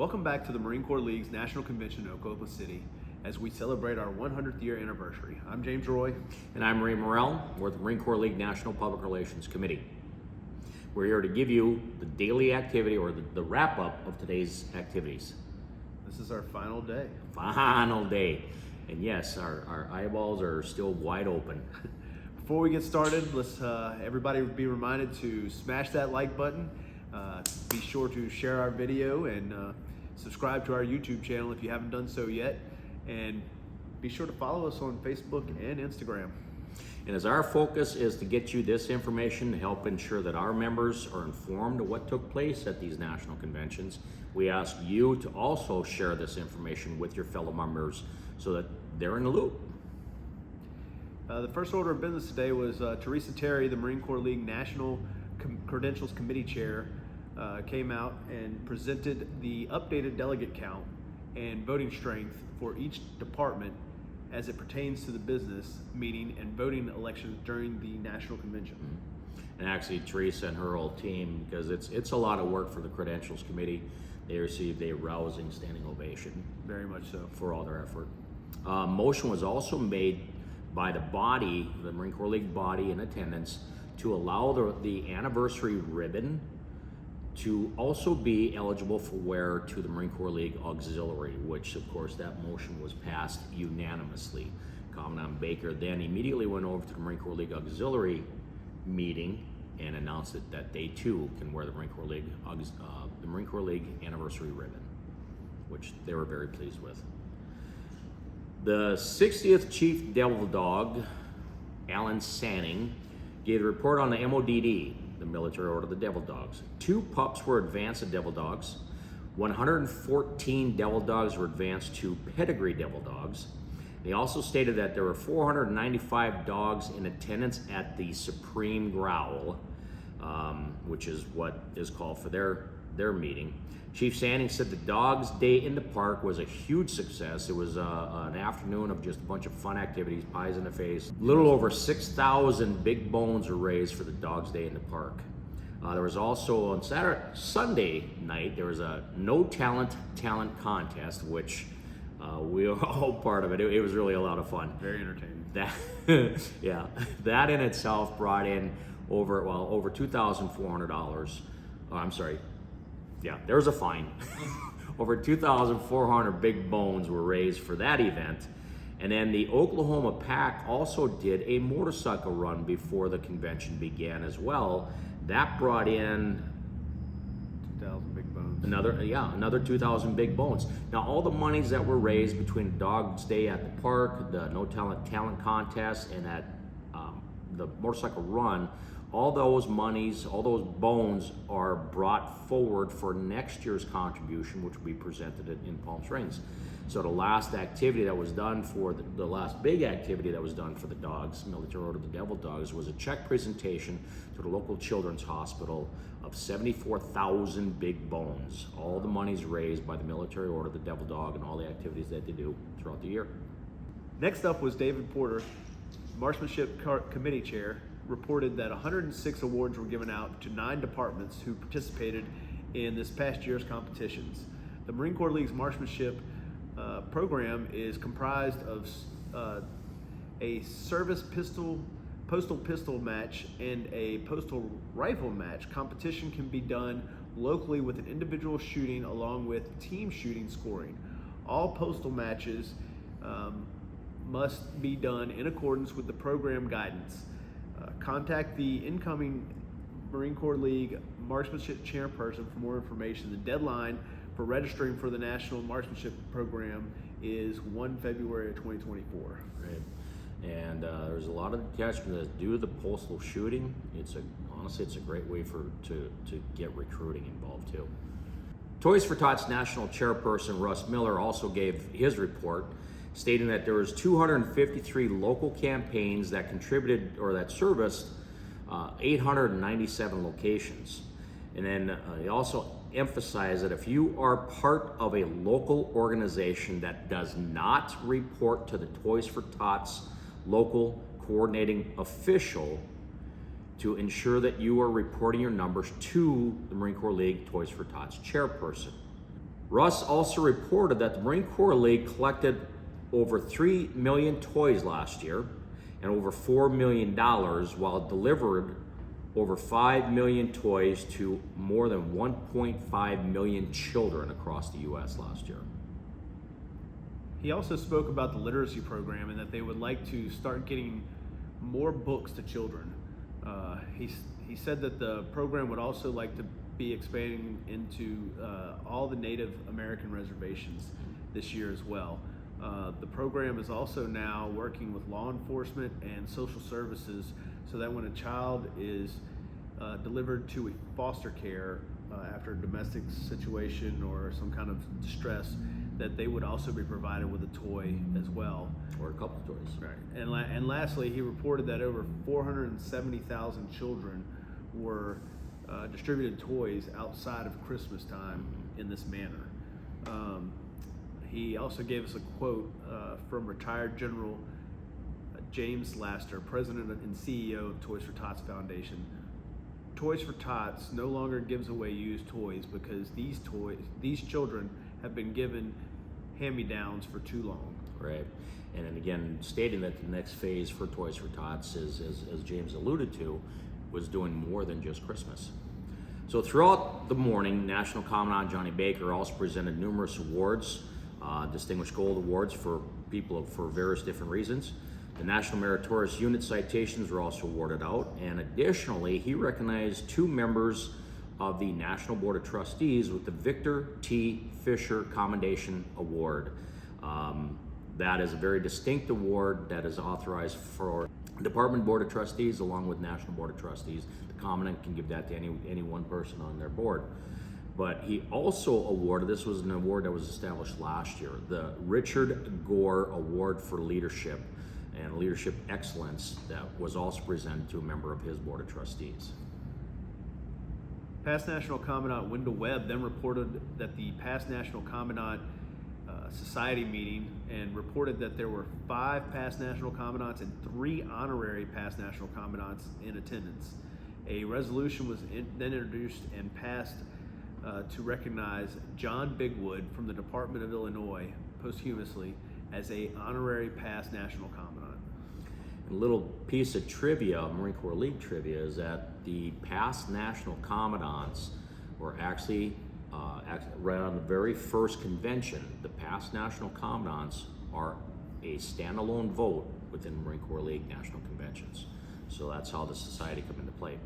Welcome back to the Marine Corps League's National Convention in Oklahoma City as we celebrate our 100th year anniversary. I'm James Roy. And I'm Ray Morrell. We're the Marine Corps League National Public Relations Committee. We're here to give you the daily activity or the wrap-up of today's activities. This is our final day. Final day. And yes, our eyeballs are still wide open. Before we get started, let's everybody be reminded to smash that like button. Be sure to share our video and subscribe to our YouTube channel if you haven't done so yet. And be sure to follow us on Facebook and Instagram. And as our focus is to get you this information to help ensure that our members are informed of what took place at these national conventions, we ask you to also share this information with your fellow members so that they're in the loop. The first order of business today was Teresa Terry, the Marine Corps League National Credentials Committee Chair, came out and presented the updated delegate count and voting strength for each department as it pertains to the business meeting and voting elections during the national convention. And actually, Teresa and her whole team, because it's a lot of work for the Credentials Committee, they received a rousing standing ovation. Very much so. For all their effort. Motion was also made by the body, the Marine Corps League body in attendance, to allow the anniversary ribbon to also be eligible for wear to the Marine Corps League Auxiliary, which of course that motion was passed unanimously. Commandant Baker then immediately went over to the Marine Corps League Auxiliary meeting and announced that they too can wear the Marine Corps League anniversary ribbon, which they were very pleased with. The 60th Chief Devil Dog, Alan Sanning, gave a report on the MODD, the Military Order of the Devil Dogs. 2 pups were advanced to Devil Dogs. 114 Devil Dogs were advanced to Pedigree Devil Dogs. They also stated that there were 495 dogs in attendance at the Supreme Growl, which is what is called for their meeting. Chief Sanning said the Dogs Day in the Park was a huge success. It was an afternoon of just a bunch of fun activities, pies in the face. A little over 6,000 big bones were raised for the Dogs Day in the Park. There was also on Sunday night, there was a no talent contest, which we were all part of it. It was really a lot of fun. Very entertaining. That in itself brought in over $2,400. I'm sorry. Yeah, there was a fine. Over 2,400 big bones were raised for that event. And then the Oklahoma PAC also did a motorcycle run before the convention began as well. That brought in 2,000 big bones. Another 2,000 big bones. Now, all the monies that were raised between Dogs Day at the park, the No Talent contest, and at the motorcycle run, all those monies, all those bones are brought forward for next year's contribution, which will be presented in Palm Springs. So the last activity that was done for the last big activity that was done for the dogs, Military Order of the Devil Dogs, was a check presentation to the local children's hospital of 74,000 big bones. All the monies raised by the Military Order of the Devil Dog and all the activities that they do throughout the year. Next up was David Porter, Marksmanship Committee Chair, reported that 106 awards were given out to 9 departments who participated in this past year's competitions. The Marine Corps League's marksmanship program is comprised of a service postal pistol match and a postal rifle match. Competition can be done locally with an individual shooting along with team shooting scoring. All postal matches must be done in accordance with the program guidance. Contact the incoming Marine Corps League Marksmanship Chairperson for more information. The deadline for registering for the National Marksmanship Program is 1 February of 2024. Right. And there's a lot of detachments that do the postal shooting. Honestly, it's a great way to get recruiting involved too. Toys for Tots National Chairperson Russ Miller also gave his report, stating that there was 253 local campaigns that contributed or that serviced 897 locations. And then he also emphasized that if you are part of a local organization that does not report to the Toys for Tots local coordinating official, to ensure that you are reporting your numbers to the Marine Corps League Toys for Tots chairperson. Russ also reported that the Marine Corps League collected over 3 million toys last year and over $4 million, while it delivered over 5 million toys to more than 1.5 million children across the U.S. last year. He also spoke about the literacy program and that they would like to start getting more books to children. He said that the program would also like to be expanding into all the Native American reservations this year as well. The program is also now working with law enforcement and social services so that when a child is delivered to a foster care after a domestic situation or some kind of distress, that they would also be provided with a toy as well. Or a couple toys. Right. And lastly, he reported that over 470,000 children were distributed toys outside of Christmas time in this manner. He also gave us a quote from retired General James Laster, President and CEO of Toys for Tots Foundation. Toys for Tots no longer gives away used toys because these children have been given hand-me-downs for too long. Right. And then again, stating that the next phase for Toys for Tots is, as James alluded to, was doing more than just Christmas. So throughout the morning, National Commandant Johnny Baker also presented numerous awards, Distinguished Gold Awards for people for various different reasons. The National Meritorious Unit citations were also awarded out, and additionally, he recognized 2 members of the National Board of Trustees with the Victor T. Fisher Commendation Award. That is a very distinct award that is authorized for Department Board of Trustees along with National Board of Trustees. The Commandant can give that to any one person on their board. But he also awarded, this was an award that was established last year, the Richard Gore Award for Leadership and Leadership Excellence, that was also presented to a member of his Board of Trustees. Past National Commandant Wendell Webb then reported that the Past National Commandant Society meeting and reported that there were 5 Past National Commandants and 3 honorary Past National Commandants in attendance. A resolution was then introduced and passed to recognize John Bigwood from the Department of Illinois posthumously as a honorary Past National Commandant. A little piece of trivia, Marine Corps League trivia, is that the Past National Commandants were actually right on the very first convention. The Past National Commandants are a standalone vote within Marine Corps League National Conventions. So that's how the society come into play.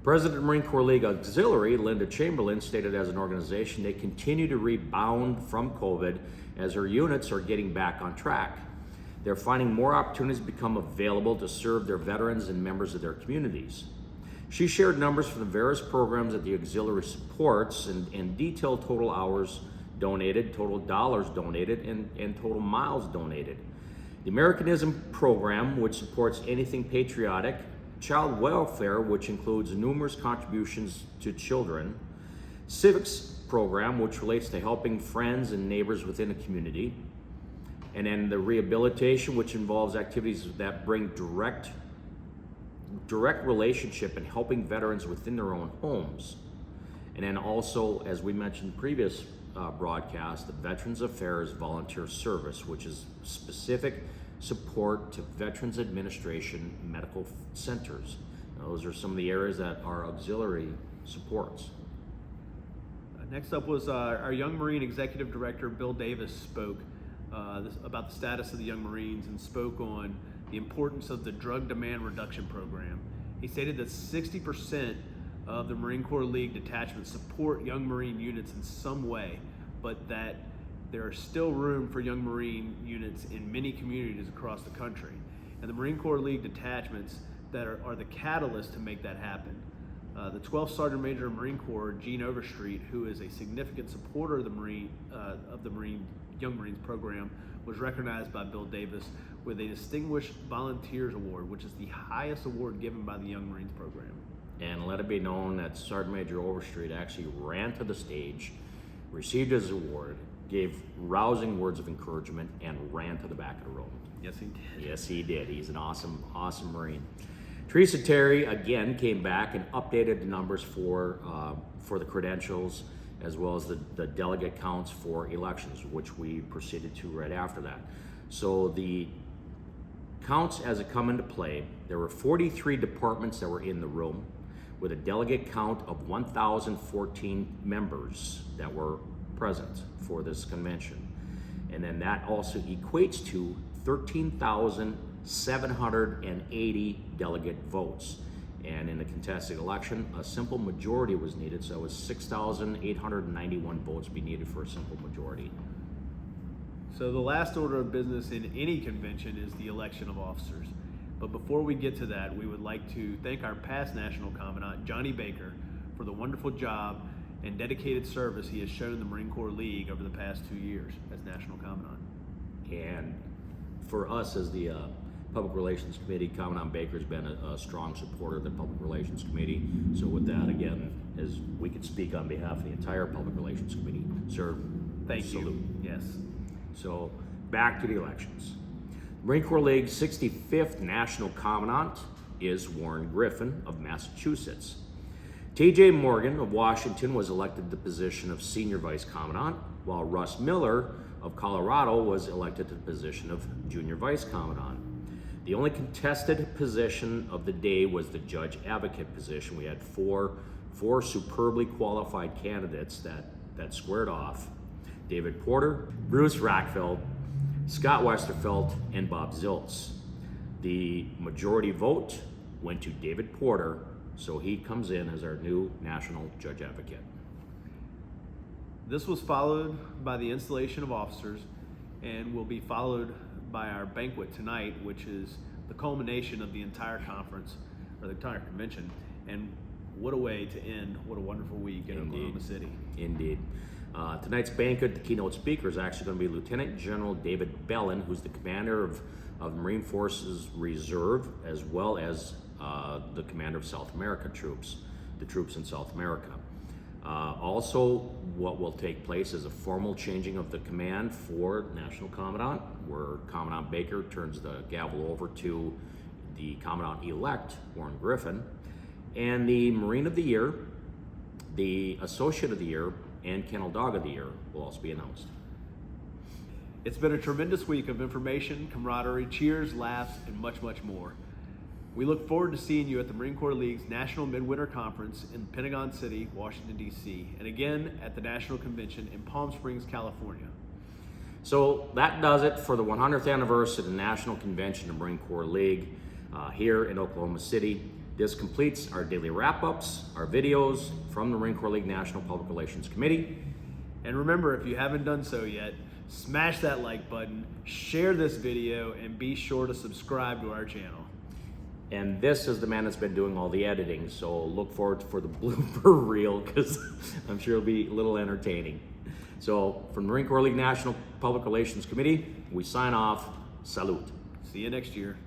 President of Marine Corps League Auxiliary, Linda Chamberlain, stated as an organization they continue to rebound from COVID as her units are getting back on track. They're finding more opportunities become available to serve their veterans and members of their communities. She shared numbers from the various programs that the auxiliary supports and detailed total hours donated, total dollars donated, and total miles donated. The Americanism program, which supports anything patriotic, child welfare, which includes numerous contributions to children, civics program, which relates to helping friends and neighbors within a community, and then the rehabilitation, which involves activities that bring direct relationship and helping veterans within their own homes. And then also, as we mentioned in previous broadcast, the Veterans Affairs Volunteer Service, which is specific support to Veterans Administration medical centers. Now, those are some of the areas that our auxiliary supports. Next up was our Young Marine Executive Director, Bill Davis, spoke about the status of the Young Marines and spoke on the importance of the Drug Demand Reduction Program. He stated that 60% of the Marine Corps League detachments support Young Marine units in some way, but that there are still room for Young Marine units in many communities across the country. And the Marine Corps League detachments that are the catalyst to make that happen. The 12th Sergeant Major of Marine Corps, Gene Overstreet, who is a significant supporter of the Young Marines program, was recognized by Bill Davis with a Distinguished Volunteers Award, which is the highest award given by the Young Marines program. And let it be known that Sergeant Major Overstreet actually ran to the stage, received his award, gave rousing words of encouragement, and ran to the back of the room. Yes, he did. Yes, he did. He's an awesome, awesome Marine. Teresa Terry again came back and updated the numbers for the credentials, as well as the delegate counts for elections, which we proceeded to right after that. So the counts as it come into play, there were 43 departments that were in the room with a delegate count of 1,014 members that were present for this convention. And then that also equates to 13,780 delegate votes. And in the contested election, a simple majority was needed, so it was 6,891 votes be needed for a simple majority. So the last order of business in any convention is the election of officers. But before we get to that, we would like to thank our past National Commandant, Johnny Baker, for the wonderful job and dedicated service he has shown the Marine Corps League over the past 2 years as National Commandant. And for us as the Public Relations Committee, Commandant Baker's been a strong supporter of the Public Relations Committee. So with that, again, as we could speak on behalf of the entire Public Relations Committee, sir, Thank salute. you. Yes. So back to the elections. Marine Corps League's 65th National Commandant is Warren Griffin of Massachusetts. T.J. Morgan of Washington was elected to the position of Senior Vice Commandant, while Russ Miller of Colorado was elected to the position of Junior Vice Commandant. The only contested position of the day was the Judge Advocate position. We had four superbly qualified candidates that squared off: David Porter, Bruce Rackfeld, Scott Westerfeld, and Bob Ziltz. The majority vote went to David Porter, so he comes in as our new National Judge Advocate. This was followed by the installation of officers and will be followed by our banquet tonight, which is the culmination of the entire conference, or the entire convention. And what a way to end what a wonderful week in Oklahoma City. Indeed. Tonight's banquet, the keynote speaker is actually going to be Lieutenant General David Bellin, who's the commander of the Marine Forces Reserve, as well as the commander of South America troops, the troops in South America. Also, what will take place is a formal changing of the command for National Commandant, where Commandant Baker turns the gavel over to the Commandant-elect, Warren Griffin, and the Marine of the Year, the Associate of the Year, and Kennel Dog of the Year will also be announced. It's been a tremendous week of information, camaraderie, cheers, laughs, and much, much more. We look forward to seeing you at the Marine Corps League's National Midwinter Conference in Pentagon City, Washington, D.C., and again at the National Convention in Palm Springs, California. So that does it for the 100th anniversary of the National Convention of Marine Corps League here in Oklahoma City. This completes our daily wrap-ups, our videos from the Marine Corps League National Public Relations Committee. And remember, if you haven't done so yet, smash that like button, share this video, and be sure to subscribe to our channel. And this is the man that's been doing all the editing, so look forward for the blooper reel, because I'm sure it'll be a little entertaining. So from Marine Corps League National Public Relations Committee, we sign off. Salute. See you next year.